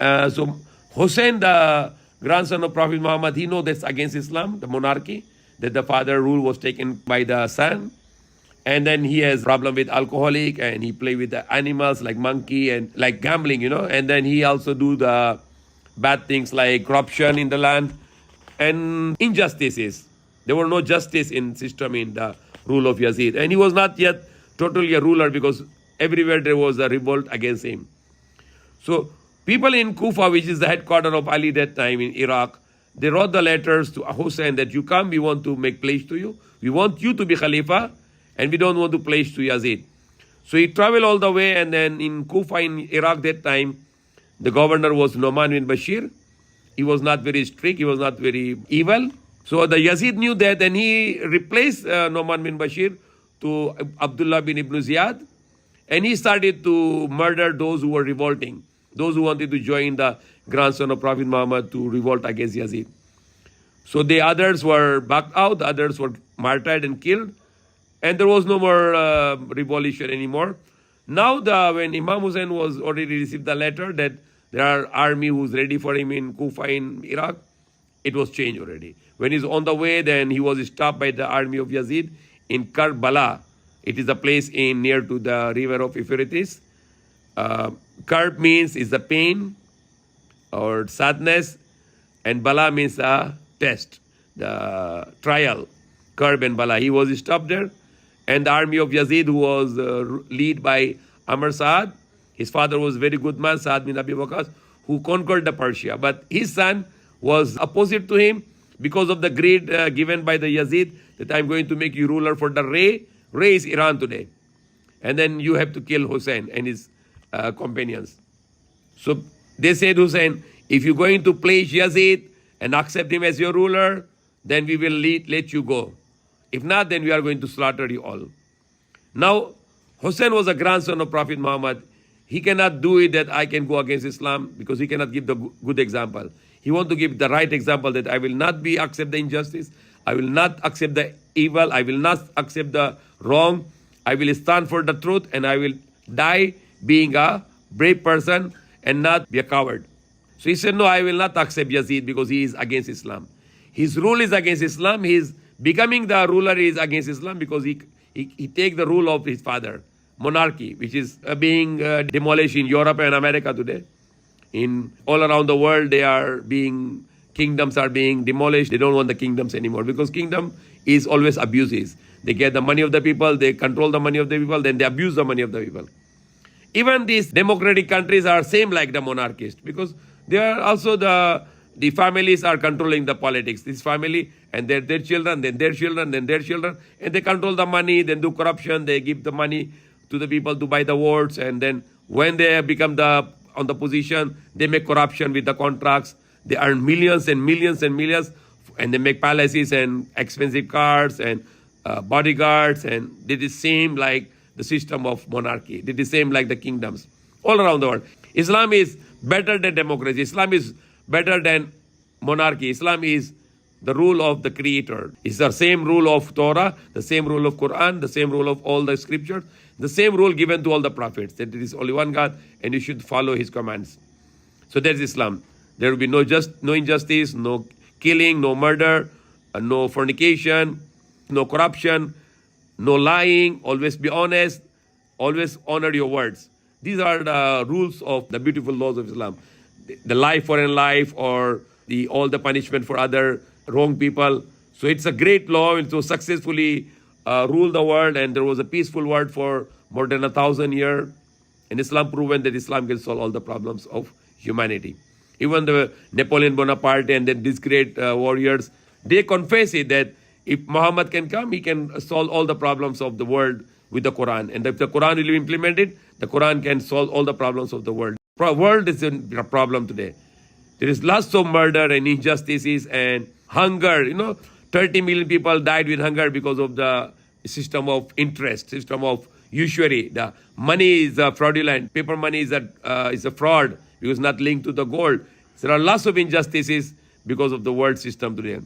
So Hussein, the grandson of Prophet Muhammad, he knows that's against Islam, the monarchy, that the father rule was taken by the son. And then he has problem with alcoholic, and he play with the animals like monkey and like gambling, And then he also do the bad things like corruption in the land and injustices. There were no justice in system in the rule of Yazid. And he was not yet totally a ruler because everywhere there was a revolt against him. So people in Kufa, which is the headquarters of Ali that time in Iraq, they wrote the letters to Hussein that you come, we want to make place to you. We want you to be Khalifa, and we don't want to place to Yazid. So he traveled all the way, and then in Kufa in Iraq that time, the governor was Nu'man bin Bashir. He was not very strict, he was not very evil. So the Yazid knew that, and he replaced Nu'man bin Bashir to Abdullah bin Ibn Ziyad, and he started to murder those who were revolting, those who wanted to join the grandson of Prophet Muhammad to revolt against Yazid. So the others were backed out, the others were martyred and killed, and there was no more revolution anymore. Now when Imam Hussein was already received the letter that there are army who's ready for him in Kufa in Iraq, it was changed already. When he's on the way, then he was stopped by the army of Yazid in Karbala. It is a place near to the river of Euphrates. Karb means is the pain or sadness, and Bala means a test, the trial. Karb and Bala. He was stopped there, and the army of Yazid, who was led by Amr Saad, his father was a very good man, Saad bin Abi Waqqas, who conquered the Persia. But his son was opposite to him because of the greed given by the Yazid that I'm going to make you ruler for the Ray. Ray is Iran today. And then you have to kill Hussein and his companions. So they said, Hussein, if you're going to place Yazid and accept him as your ruler, then we will let you go. If not, then we are going to slaughter you all. Now, Hussein was a grandson of Prophet Muhammad. He cannot do it that I can go against Islam because he cannot give the good example. He wants to give the right example that I will not accept the injustice. I will not accept the evil. I will not accept the wrong. I will stand for the truth, and I will die being a brave person and not be a coward. So he said, no, I will not accept Yazid because he is against Islam. His rule is against Islam. His becoming the ruler is against Islam because he take the rule of his father. Monarchy, which is being demolished in Europe and America today. In all around the world, kingdoms are being demolished. They don't want the kingdoms anymore because kingdom is always abuses. They get the money of the people, they control the money of the people, then they abuse the money of the people. Even these democratic countries are same like the monarchists because they are also the families are controlling the politics. This family and their children, then their children, then their children, and they control the money, then do corruption, they give the money to the people to buy the votes, and then when they become on the position, they make corruption with the contracts. They earn millions and millions and millions, and they make palaces and expensive cars and bodyguards, and it is same like the system of monarchy. It is same like the kingdoms all around the world. Islam is better than democracy. Islam is better than monarchy. Islam is the rule of the Creator. It's the same rule of Torah, the same rule of Quran, the same rule of all the scriptures, the same rule given to all the prophets, that there is only one God and you should follow His commands. So that's Islam. There will be no injustice, no killing, no murder, no fornication, no corruption, no lying, always be honest, always honor your words. These are the rules of the beautiful laws of Islam. The life for in life, or all the punishment for other wrong people. So it's a great law, and so successfully ruled the world, and there was a peaceful world for more than 1,000 years. And Islam proven that Islam can solve all the problems of humanity. Even the Napoleon Bonaparte and then these great warriors, they confess it that if Muhammad can come, he can solve all the problems of the world with the Quran. And if the Quran will be implemented, the Quran can solve all the problems of the world. The world is a problem today. There is lots of murder and injustices and hunger. 30 million people died with hunger because of the system of interest, system of usury. The money is fraudulent. Paper money is a fraud because not linked to the gold. There are lots of injustices because of the world system today.